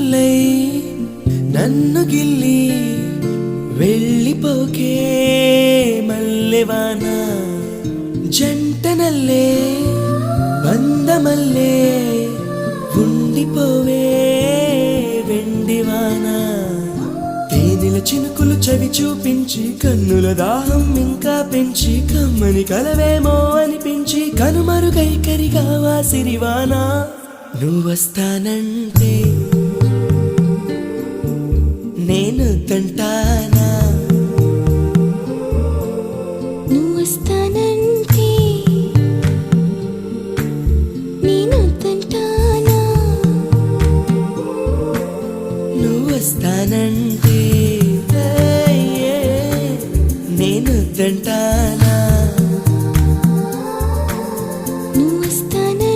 జల్లై నన్ను గిల్లి వెళ్ళిపోకే మల్లెవాన జంటనల్లే బందమల్లే ఉండిపోవే వెండివాన తేనెల చినుకులు చవి చూపించి కన్నుల దాహం ఇంకా పెంచి కమ్మని కలవేమో అనిపించి కనుమరుగైకరిగా వాసిరివానా నువ్వొస్తానంటే నేను తంటానా నువ్వొస్తానంటే నేను తంటానా నువ్వొస్తానంటే